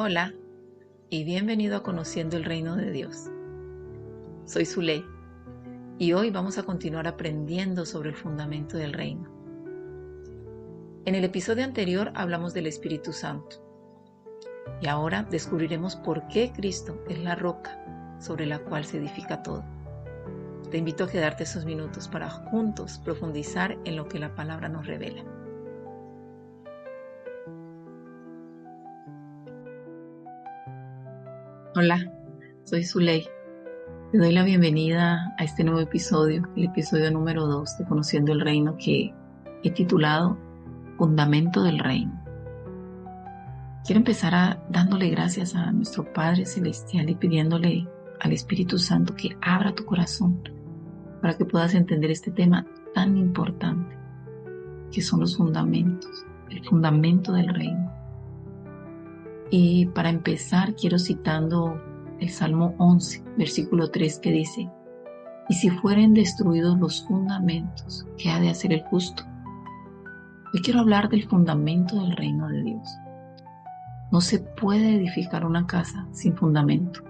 Hola y bienvenido a Conociendo el Reino de Dios. Soy Zuley y hoy vamos a continuar aprendiendo sobre el fundamento del reino. En el episodio anterior hablamos del Espíritu Santo y ahora descubriremos por qué Cristo es la roca sobre la cual se edifica todo. Te invito a quedarte esos minutos para juntos profundizar en lo que la palabra nos revela. Hola, soy Zuley. Te doy la bienvenida a este nuevo episodio, el episodio número 2 de Conociendo el Reino, que he titulado Fundamento del Reino. Quiero empezar dándole gracias a nuestro Padre Celestial y pidiéndole al Espíritu Santo que abra tu corazón para que puedas entender este tema tan importante, que son los fundamentos, el fundamento del reino. Y para empezar, quiero citando el Salmo 11, versículo 3, que dice: «Y si fueren destruidos los fundamentos, ¿qué ha de hacer el justo?». Hoy quiero hablar del fundamento del reino de Dios. No se puede edificar una casa sin fundamento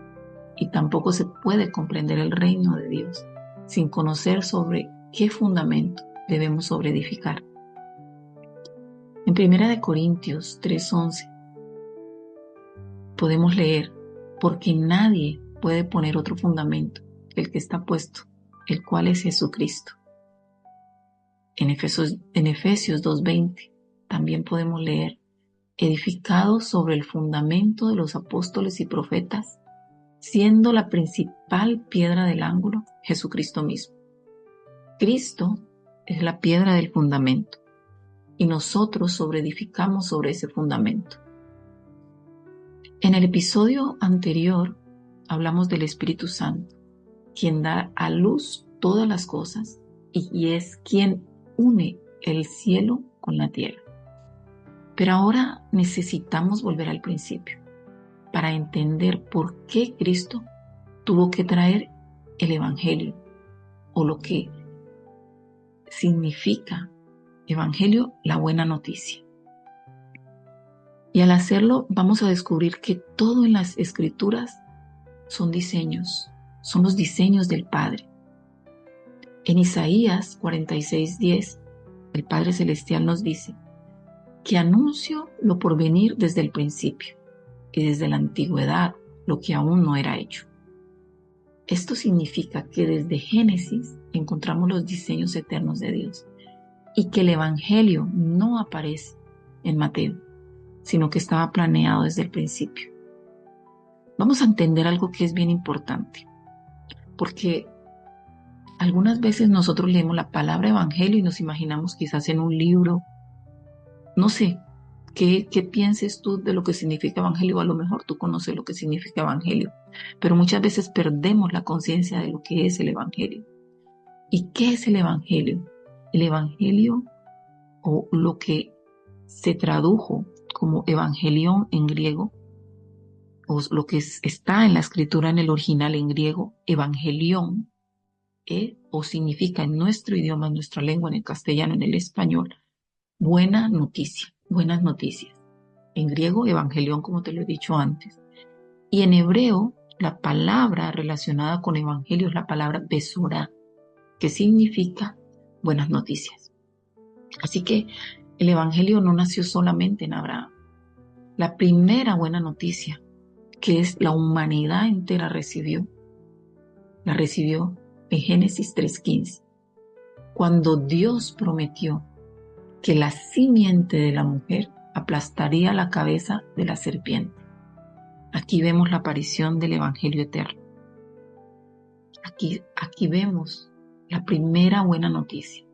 y tampoco se puede comprender el reino de Dios sin conocer sobre qué fundamento debemos sobreedificar. En 1 Corintios 3:11 podemos leer: «Porque nadie puede poner otro fundamento que el que está puesto, el cual es Jesucristo». En Efesios 2:20 también podemos leer: «Edificados sobre el fundamento de los apóstoles y profetas, siendo la principal piedra del ángulo Jesucristo mismo». Cristo es la piedra del fundamento y nosotros sobreedificamos sobre ese fundamento. En el episodio anterior hablamos del Espíritu Santo, quien da a luz todas las cosas y es quien une el cielo con la tierra. Pero ahora necesitamos volver al principio para entender por qué Cristo tuvo que traer el Evangelio, o lo que significa Evangelio, la buena noticia. Y al hacerlo vamos a descubrir que todo en las Escrituras son diseños, son los diseños del Padre. En Isaías 46:10, el Padre Celestial nos dice que anuncio lo por venir desde el principio y desde la antigüedad lo que aún no era hecho. Esto significa que desde Génesis encontramos los diseños eternos de Dios y que el Evangelio no aparece en Mateo, sino que estaba planeado desde el principio. Vamos a entender algo que es bien importante, porque algunas veces nosotros leemos la palabra evangelio y nos imaginamos quizás en un libro. No sé, ¿qué pienses tú de lo que significa evangelio? A lo mejor tú conoces lo que significa evangelio, pero muchas veces perdemos la conciencia de lo que es el evangelio. ¿Y qué es el evangelio? El evangelio, o lo que se tradujo como evangelión en griego, o lo que está en la escritura en el original en griego, evangelión, o significa en nuestro idioma, en nuestra lengua, en el castellano, en el español, buena noticia, buenas noticias. En griego, evangelión, como te lo he dicho antes. Y en hebreo, la palabra relacionada con evangelio es la palabra besorá, que significa buenas noticias. Así que el evangelio no nació solamente en Abraham. La primera buena noticia que es la humanidad entera la recibió en Génesis 3:15, cuando Dios prometió que la simiente de la mujer aplastaría la cabeza de la serpiente. Aquí vemos la aparición del Evangelio eterno. Aquí vemos la primera buena noticia.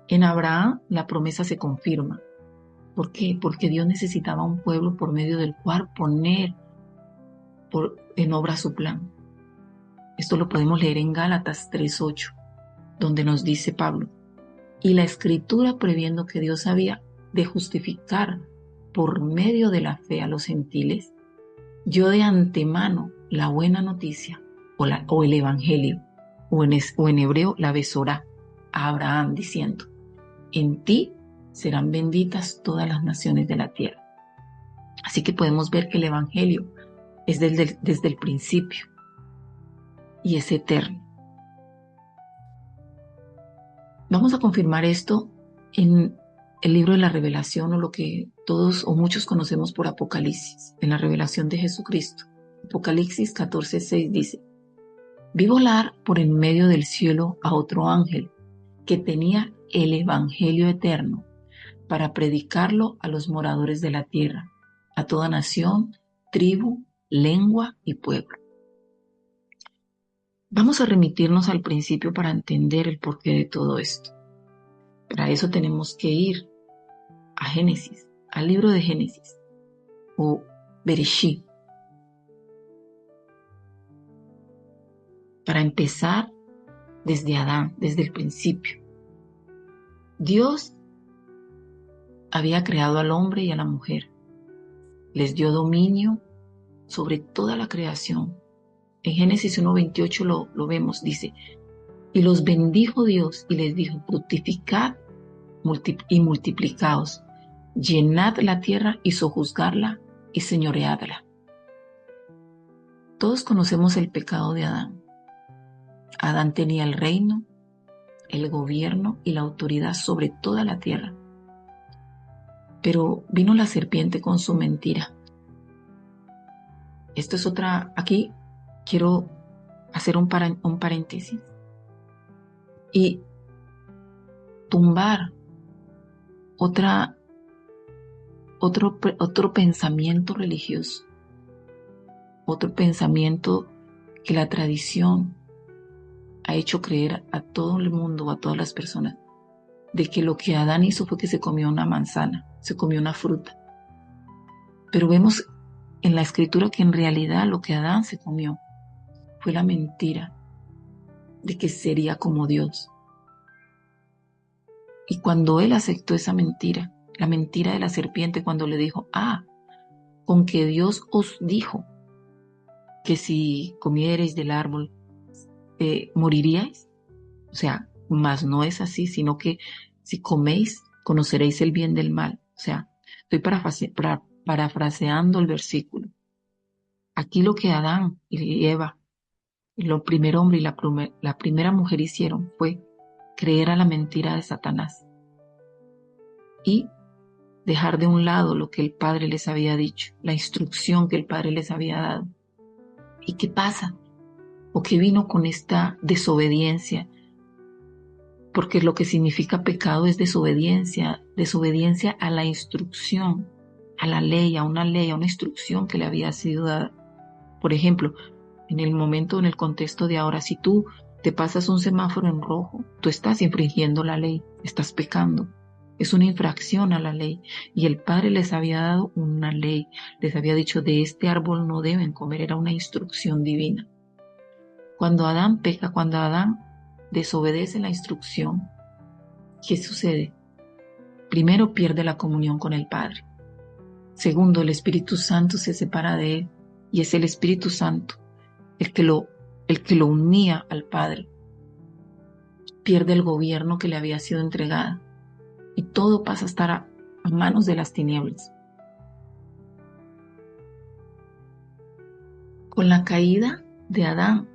En Abraham la promesa se confirma. ¿Por qué? Porque Dios necesitaba un pueblo por medio del cual poner en obra su plan. Esto lo podemos leer en Gálatas 3:8, donde nos dice Pablo: «Y la Escritura, previendo que Dios había de justificar por medio de la fe a los gentiles, dio de antemano la buena noticia, o el Evangelio, o en hebreo la besorá, a Abraham, diciendo: en ti serán benditas todas las naciones de la tierra». Así que podemos ver que el Evangelio es desde el principio y es eterno. Vamos a confirmar esto en el libro de la Revelación, o lo que todos o muchos conocemos por Apocalipsis, en la revelación de Jesucristo. Apocalipsis 14:6 dice: vi volar por en medio del cielo a otro ángel que tenía el Evangelio eterno para predicarlo a los moradores de la tierra, a toda nación, tribu, lengua y pueblo. Vamos a remitirnos al principio para entender el porqué de todo esto. Para eso tenemos que ir a Génesis, al libro de Génesis, o Bereshit, para empezar desde Adán, desde el principio. Dios había creado al hombre y a la mujer. Les dio dominio sobre toda la creación. En Génesis 1:28 lo vemos, dice: y los bendijo Dios y les dijo: fructificad y multiplicaos, llenad la tierra y sojuzgarla y señoreadla. Todos conocemos el pecado de Adán. Adán tenía el reino, el gobierno y la autoridad sobre toda la tierra. Pero vino la serpiente con su mentira. Esto es aquí quiero hacer un paréntesis y tumbar otro pensamiento religioso, otro pensamiento que la tradición ha hecho creer a todo el mundo, a todas las personas, de que lo que Adán hizo fue que se comió una manzana, se comió una fruta. Pero vemos en la escritura que en realidad lo que Adán se comió fue la mentira de que sería como Dios. Y cuando él aceptó esa mentira, la mentira de la serpiente, cuando le dijo: con que Dios os dijo que si comiereis del árbol moriríais. O sea, mas no es así, sino que si coméis, conoceréis el bien del mal. O sea, estoy parafraseando el versículo. Aquí lo que Adán y Eva, el primer hombre y la primera mujer hicieron fue creer a la mentira de Satanás y dejar de un lado lo que el Padre les había dicho, la instrucción que el Padre les había dado. ¿Y qué pasa? ¿O qué vino con esta desobediencia? Porque lo que significa pecado es desobediencia a la instrucción, a la ley, a una instrucción que le había sido dada. Por ejemplo, en el contexto de ahora, si tú te pasas un semáforo en rojo, tú estás infringiendo la ley, estás pecando. Es una infracción a la ley. Y el Padre les había dado una ley, les había dicho: de este árbol no deben comer, era una instrucción divina. Cuando Adán peca, cuando Adán desobedece la instrucción, ¿qué sucede? Primero, pierde la comunión con el Padre. Segundo, el Espíritu Santo se separa de él, y es el Espíritu Santo el que lo unía al Padre. Pierde el gobierno que le había sido entregado, y todo pasa a estar a manos de las tinieblas. Con la caída de Adán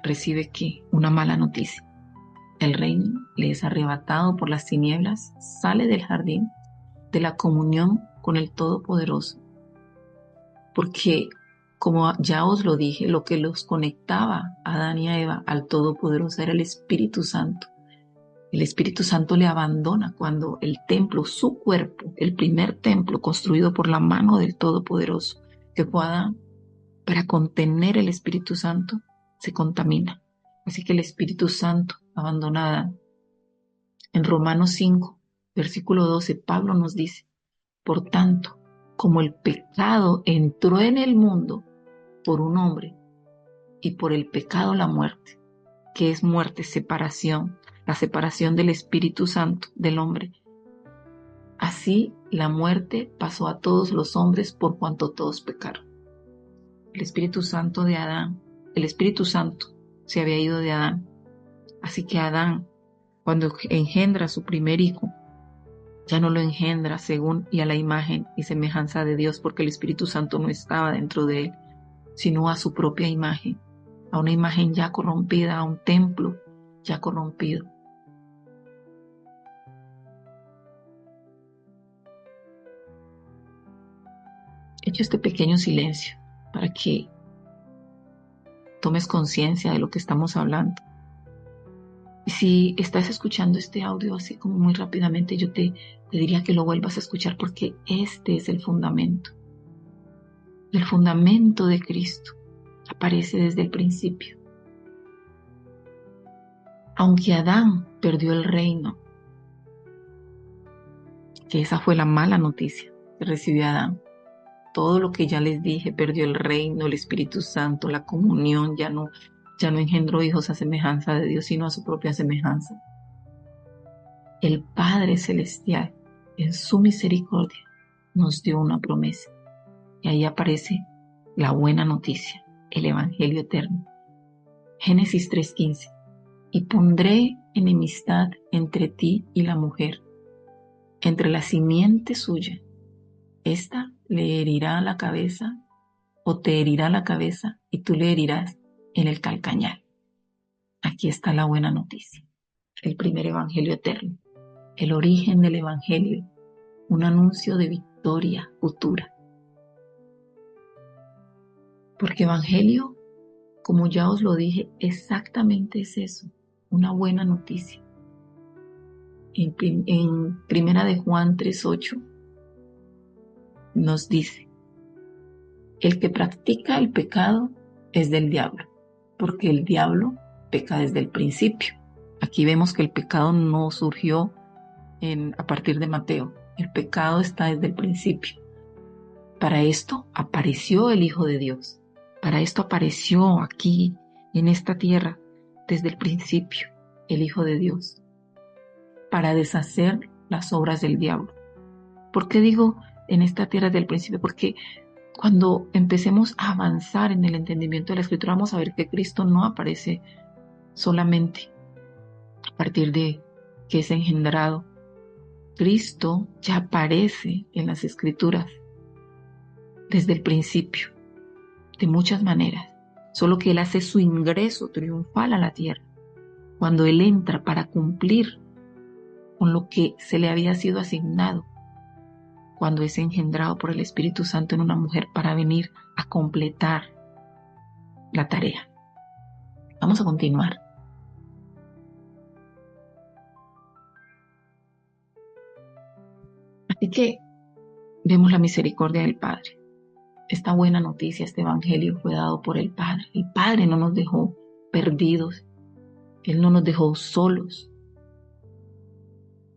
recibe ¿qué? Una mala noticia. El reino le es arrebatado por las tinieblas, sale del jardín de la comunión con el Todopoderoso. Porque, como ya os lo dije, lo que los conectaba a Adán y a Eva al Todopoderoso era el Espíritu Santo. El Espíritu Santo le abandona cuando el templo, su cuerpo, el primer templo construido por la mano del Todopoderoso, que fue Adán, para contener el Espíritu Santo, se contamina. Así que el Espíritu Santo abandona a Adán. En Romanos 5, versículo 12, Pablo nos dice: por tanto, como el pecado entró en el mundo por un hombre, y por el pecado la muerte, que es muerte, separación, la separación del Espíritu Santo del hombre. Así la muerte pasó a todos los hombres por cuanto todos pecaron. El Espíritu Santo se había ido de Adán. Así que Adán, cuando engendra a su primer hijo, Ya no lo engendra según y a la imagen y semejanza de Dios, porque el Espíritu Santo no estaba dentro de él, sino a su propia imagen, a una imagen ya corrompida, a un templo ya corrompido. He hecho este pequeño silencio para que tomes conciencia de lo que estamos hablando. Y si estás escuchando este audio así como muy rápidamente, yo te diría que lo vuelvas a escuchar, porque este es el fundamento. El fundamento de Cristo aparece desde el principio. Aunque Adán perdió el reino, que esa fue la mala noticia que recibió Adán. Todo lo que ya les dije, perdió el reino, el Espíritu Santo, la comunión, ya no engendró hijos a semejanza de Dios, sino a su propia semejanza. El Padre Celestial, en su misericordia, nos dio una promesa. Y ahí aparece la buena noticia, el Evangelio eterno. Génesis 3:15. Y pondré enemistad entre ti y la mujer, entre la simiente suya. Esta le herirá la cabeza, o te herirá la cabeza, y tú le herirás en el calcañar. Aquí está la buena noticia, el primer Evangelio eterno, el origen del Evangelio, un anuncio de victoria futura. Porque Evangelio, como ya os lo dije, exactamente es eso, una buena noticia. En Primera de Juan 3:8 nos dice: el que practica el pecado es del diablo, porque el diablo peca desde el principio. Aquí vemos que el pecado no surgió a partir de Mateo, el pecado está desde el principio. Para esto apareció el Hijo de Dios, para esto apareció aquí en esta tierra desde el principio el Hijo de Dios, para deshacer las obras del diablo. ¿Por qué digo en esta tierra desde el principio? Porque cuando empecemos a avanzar en el entendimiento de la Escritura, vamos a ver que Cristo no aparece solamente a partir de que es engendrado. Cristo ya aparece en las Escrituras desde el principio, de muchas maneras, solo que Él hace su ingreso triunfal a la tierra, cuando Él entra para cumplir con lo que se le había sido asignado, cuando es engendrado por el Espíritu Santo en una mujer para venir a completar la tarea. Vamos a continuar. Así que vemos la misericordia del Padre. Esta buena noticia, este Evangelio fue dado por el Padre. El Padre no nos dejó perdidos. Él no nos dejó solos.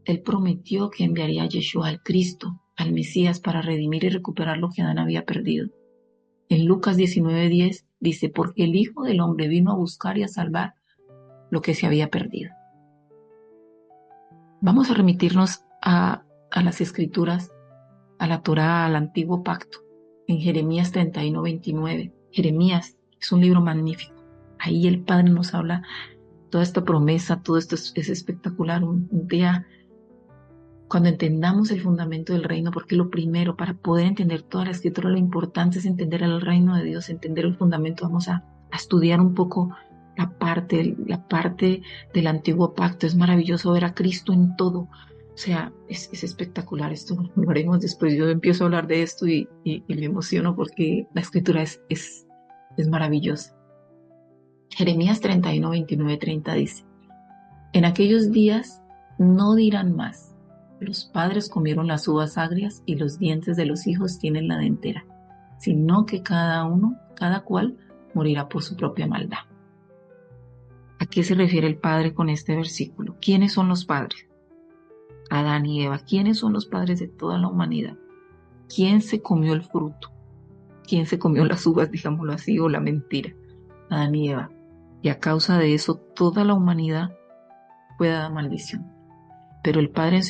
Él prometió que enviaría a Yeshua, al Cristo, al Mesías, para redimir y recuperar lo que Adán había perdido. En Lucas 19:10 dice: porque el Hijo del Hombre vino a buscar y a salvar lo que se había perdido. Vamos a remitirnos a las Escrituras, a la Torá, al Antiguo Pacto, en Jeremías 31:29. Jeremías es un libro magnífico. Ahí el Padre nos habla toda esta promesa, todo esto es espectacular. Un día, cuando entendamos el fundamento del reino, porque lo primero, para poder entender toda la Escritura, lo importante es entender el reino de Dios, entender el fundamento. Vamos a estudiar un poco la parte del Antiguo Pacto. Es maravilloso ver a Cristo en todo. O sea, es espectacular. Esto lo haremos después. Yo empiezo a hablar de esto y me emociono porque la Escritura es maravillosa. Jeremías 31:29-30 dice: en aquellos días no dirán más: los padres comieron las uvas agrias y los dientes de los hijos tienen la dentera, sino que cada cual morirá por su propia maldad. ¿A qué se refiere el Padre con este versículo? ¿Quiénes son los padres? Adán y Eva. ¿Quiénes son los padres de toda la humanidad? ¿Quién se comió el fruto? ¿Quién se comió las uvas, digámoslo así, o la mentira? Adán y Eva. Y a causa de eso, toda la humanidad fue dada maldición. Pero el Padre, en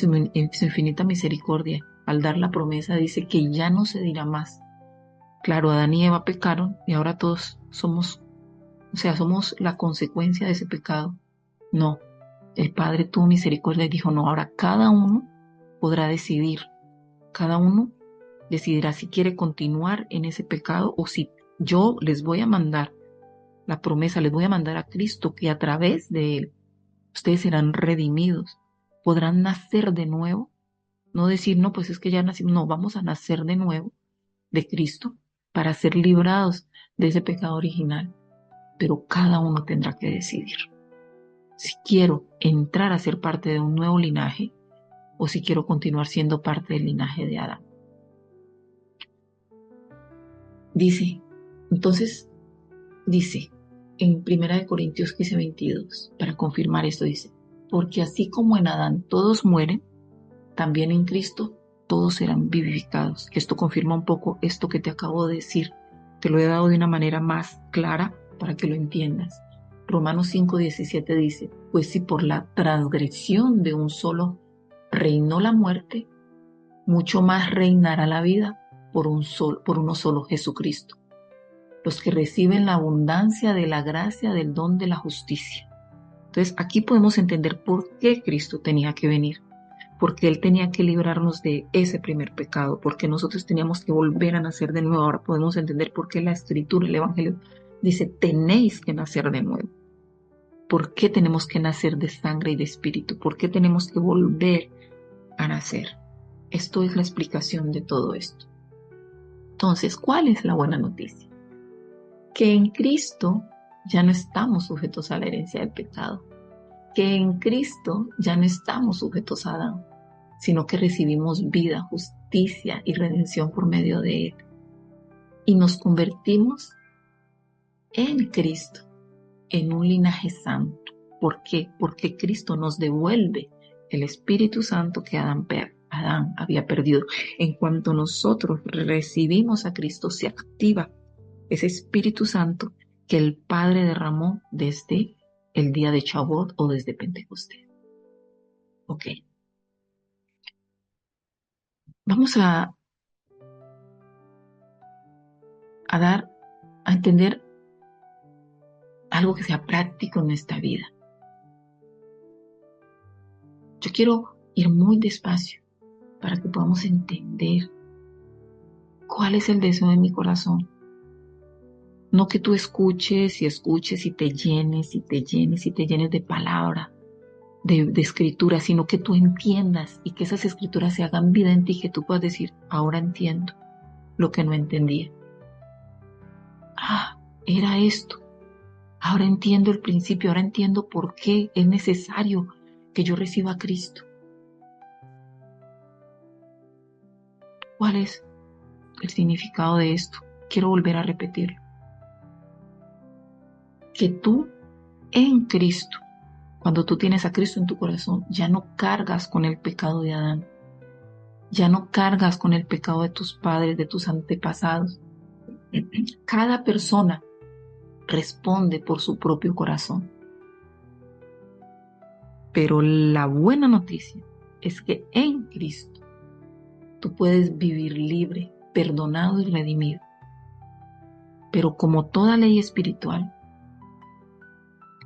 su infinita misericordia, al dar la promesa, dice que ya no se dirá más. Claro, Adán y Eva pecaron y ahora todos somos la consecuencia de ese pecado. No, el Padre tuvo misericordia y dijo: no, ahora cada uno podrá decidir. Cada uno decidirá si quiere continuar en ese pecado o si yo les voy a mandar la promesa, les voy a mandar a Cristo que a través de Él ustedes serán redimidos, podrán nacer de nuevo. No decir, no, pues es que ya nacimos, no, vamos a nacer de nuevo de Cristo para ser librados de ese pecado original. Pero cada uno tendrá que decidir si quiero entrar a ser parte de un nuevo linaje o si quiero continuar siendo parte del linaje de Adán. Dice en 1 Corintios 15:22, para confirmar esto dice, porque así como en Adán todos mueren, también en Cristo todos serán vivificados. Esto confirma un poco esto que te acabo de decir. Te lo he dado de una manera más clara para que lo entiendas. Romanos 5:17 dice, pues si por la transgresión de un solo reinó la muerte, mucho más reinará la vida por uno solo, Jesucristo. Los que reciben la abundancia de la gracia del don de la justicia. Entonces aquí podemos entender por qué Cristo tenía que venir. Porque Él tenía que librarnos de ese primer pecado, porque nosotros teníamos que volver a nacer de nuevo. Ahora podemos entender por qué la Escritura, el Evangelio, dice, tenéis que nacer de nuevo. ¿Por qué tenemos que nacer de sangre y de espíritu? ¿Por qué tenemos que volver a nacer? Esto es la explicación de todo esto. Entonces, ¿cuál es la buena noticia? Que en Cristo ya no estamos sujetos a la herencia del pecado. Que en Cristo ya no estamos sujetos a Adán, sino que recibimos vida, justicia y redención por medio de Él. Y nos convertimos en Cristo, en un linaje santo. ¿Por qué? Porque Cristo nos devuelve el Espíritu Santo que Adán había perdido. En cuanto nosotros recibimos a Cristo, se activa ese Espíritu Santo que el Padre derramó desde el día de Shavuot o desde Pentecostés. Ok. Vamos a entender algo que sea práctico en esta vida. Yo quiero ir muy despacio para que podamos entender cuál es el deseo de mi corazón. No que tú escuches y te llenes de palabra, de escritura, sino que tú entiendas y que esas escrituras se hagan vida en ti, que tú puedas decir, ahora entiendo lo que no entendía. Era esto. Ahora entiendo el principio, ahora entiendo por qué es necesario que yo reciba a Cristo. ¿Cuál es el significado de esto? Quiero volver a repetirlo. Que tú en Cristo, cuando tú tienes a Cristo en tu corazón, ya no cargas con el pecado de Adán. Ya no cargas con el pecado de tus padres, de tus antepasados. Cada persona responde por su propio corazón. Pero la buena noticia es que en Cristo tú puedes vivir libre, perdonado y redimido. Pero como toda ley espiritual,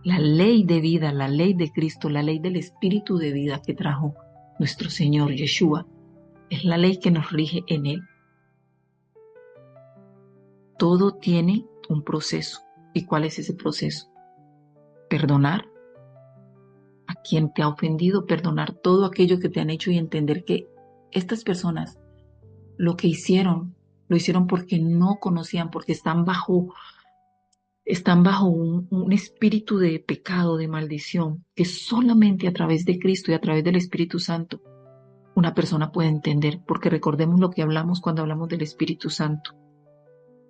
la ley de vida, la ley de Cristo, la ley del Espíritu de vida que trajo nuestro Señor Yeshua, es la ley que nos rige en Él. Todo tiene un proceso. ¿Y cuál es ese proceso? Perdonar a quien te ha ofendido, perdonar todo aquello que te han hecho y entender que estas personas lo que hicieron, lo hicieron porque no conocían, porque están bajo un espíritu de pecado, de maldición, que solamente a través de Cristo y a través del Espíritu Santo una persona puede entender, porque recordemos lo que hablamos cuando hablamos del Espíritu Santo.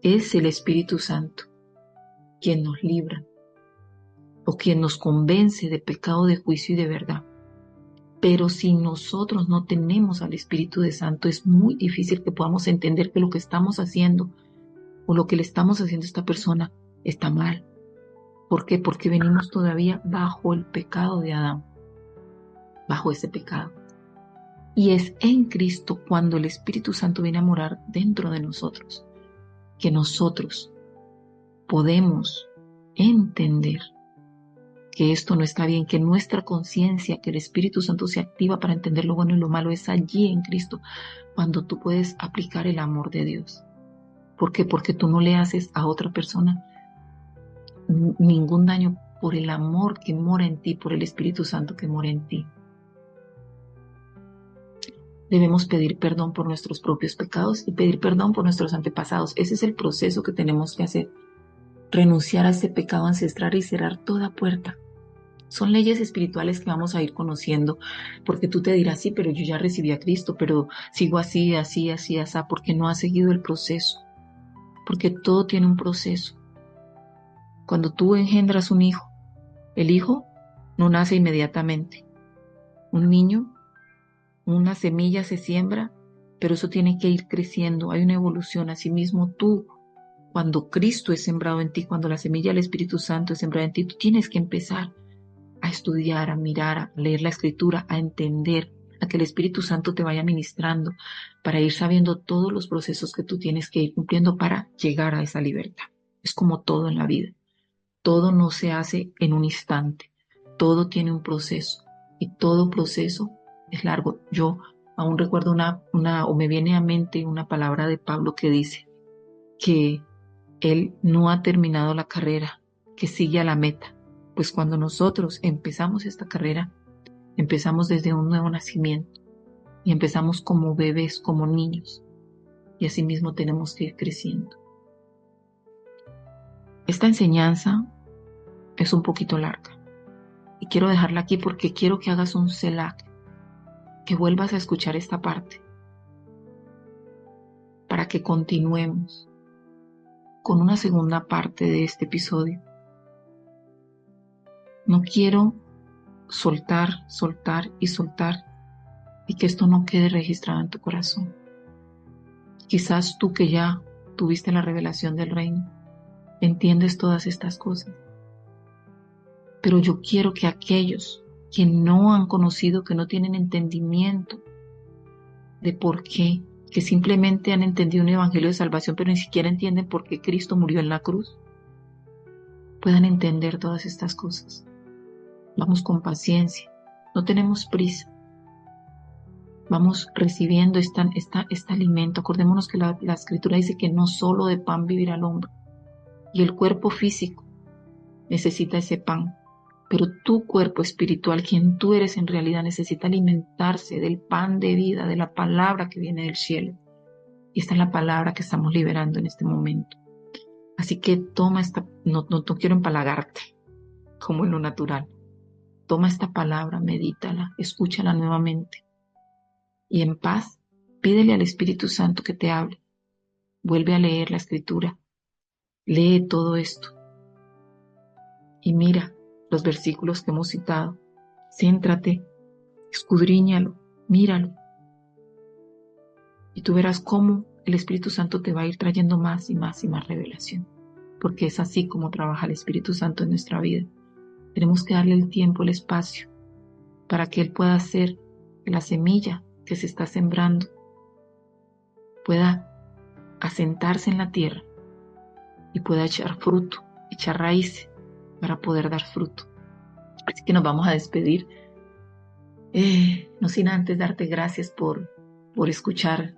Es el Espíritu Santo quien nos libra o quien nos convence de pecado, de juicio y de verdad. Pero si nosotros no tenemos al Espíritu de Santo, es muy difícil que podamos entender que lo que estamos haciendo o lo que le estamos haciendo a esta persona está mal. ¿Por qué? Porque venimos todavía bajo el pecado de Adán, bajo ese pecado. Y es en Cristo, cuando el Espíritu Santo viene a morar dentro de nosotros, que nosotros podemos entender que esto no está bien, que nuestra conciencia, que el Espíritu Santo se activa para entender lo bueno y lo malo, es allí en Cristo, cuando tú puedes aplicar el amor de Dios. ¿Por qué? Porque tú no le haces a otra persona ningún daño por el amor que mora en ti, por el Espíritu Santo que mora en ti. Debemos pedir perdón por nuestros propios pecados y pedir perdón por nuestros antepasados. Ese es el proceso que tenemos que hacer. Renunciar a ese pecado ancestral y cerrar toda puerta. Son leyes espirituales que vamos a ir conociendo, porque tú te dirás, sí, pero yo ya recibí a Cristo, pero sigo así, así, así, así, porque no has seguido el proceso, porque todo tiene un proceso. Cuando tú engendras un hijo, el hijo no nace inmediatamente. Un niño, una semilla se siembra, pero eso tiene que ir creciendo, hay una evolución. Asimismo tú, cuando Cristo es sembrado en ti, cuando la semilla del Espíritu Santo es sembrada en ti, tú tienes que empezar a estudiar, a mirar, a leer la Escritura, a entender, a que el Espíritu Santo te vaya ministrando para ir sabiendo todos los procesos que tú tienes que ir cumpliendo para llegar a esa libertad. Es como todo en la vida. Todo no se hace en un instante. Todo tiene un proceso y todo proceso es largo. Yo aún recuerdo o me viene a mente una palabra de Pablo que dice que él no ha terminado la carrera, que sigue a la meta. Pues cuando nosotros empezamos esta carrera, empezamos desde un nuevo nacimiento y empezamos como bebés, como niños, y así mismo tenemos que ir creciendo. Esta enseñanza es un poquito larga y quiero dejarla aquí porque quiero que hagas un selah, que vuelvas a escuchar esta parte para que continuemos con una segunda parte de este episodio. No quiero soltar, soltar y soltar y que esto no quede registrado en tu corazón. Quizás tú que ya tuviste la revelación del reino, entiendes todas estas cosas. Pero yo quiero que aquellos que no han conocido, que no tienen entendimiento de por qué, que simplemente han entendido un evangelio de salvación, pero ni siquiera entienden por qué Cristo murió en la cruz, puedan entender todas estas cosas. Vamos con paciencia, no tenemos prisa. Vamos recibiendo este alimento. Acordémonos que la Escritura dice que no solo de pan vivirá el hombre. Y el cuerpo físico necesita ese pan. Pero tu cuerpo espiritual, quien tú eres en realidad, necesita alimentarse del pan de vida, de la palabra que viene del cielo. Y esta es la palabra que estamos liberando en este momento. Así que toma no quiero empalagarte como en lo natural. Toma esta palabra, medítala, escúchala nuevamente. Y en paz, pídele al Espíritu Santo que te hable. Vuelve a leer la Escritura. Lee todo esto. Y mira los versículos que hemos citado. Céntrate, escudriñalo, míralo. Y tú verás cómo el Espíritu Santo te va a ir trayendo más y más y más revelación. Porque es así como trabaja el Espíritu Santo en nuestra vida. Tenemos que darle el tiempo, el espacio, para que Él pueda hacer que la semilla que se está sembrando pueda asentarse en la tierra y pueda echar fruto, echar raíces para poder dar fruto. Así que nos vamos a despedir, no sin antes darte gracias por escuchar,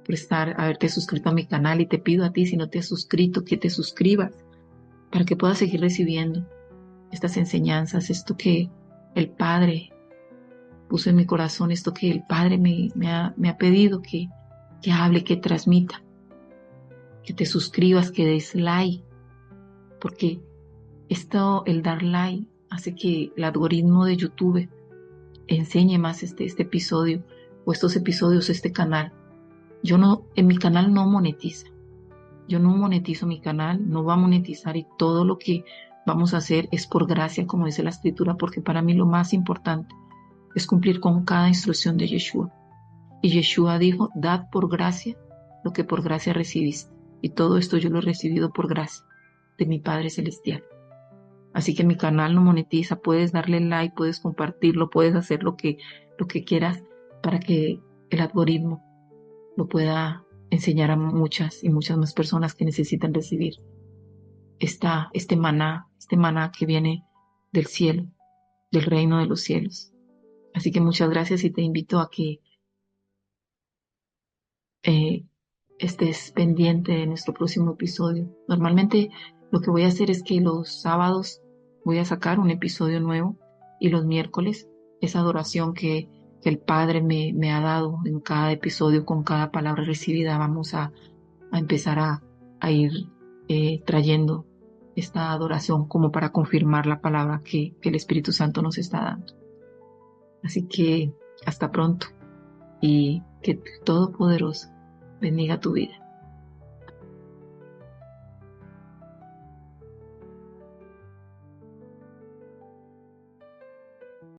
por haberte suscrito a mi canal, y te pido a ti, si no te has suscrito, que te suscribas para que puedas seguir recibiendo estas enseñanzas, esto que el Padre puso en mi corazón, esto que el Padre me ha pedido que hable, que transmita, que te suscribas, que des like, porque el dar like hace que el algoritmo de YouTube enseñe más este episodio o estos episodios, este canal. En mi canal no monetiza. Yo no monetizo mi canal, no va a monetizar, y todo lo que vamos a hacer es por gracia, como dice la Escritura, porque para mí lo más importante es cumplir con cada instrucción de Yeshua. Y Yeshua dijo, dad por gracia lo que por gracia recibiste. Y todo esto yo lo he recibido por gracia de mi Padre Celestial. Así que mi canal no monetiza, puedes darle like, puedes compartirlo, puedes hacer lo que quieras para que el algoritmo lo pueda enseñar a muchas y muchas más personas que necesitan recibir este maná que viene del cielo, del reino de los cielos. Así que muchas gracias y te invito a que eh, estés pendiente de nuestro próximo episodio. Normalmente lo que voy a hacer es que los sábados voy a sacar un episodio nuevo y los miércoles esa adoración que el Padre me ha dado en cada episodio con cada palabra recibida, vamos a empezar a ir trayendo esta adoración como para confirmar la palabra que el Espíritu Santo nos está dando. Así que hasta pronto y que el Todopoderoso bendiga tu vida.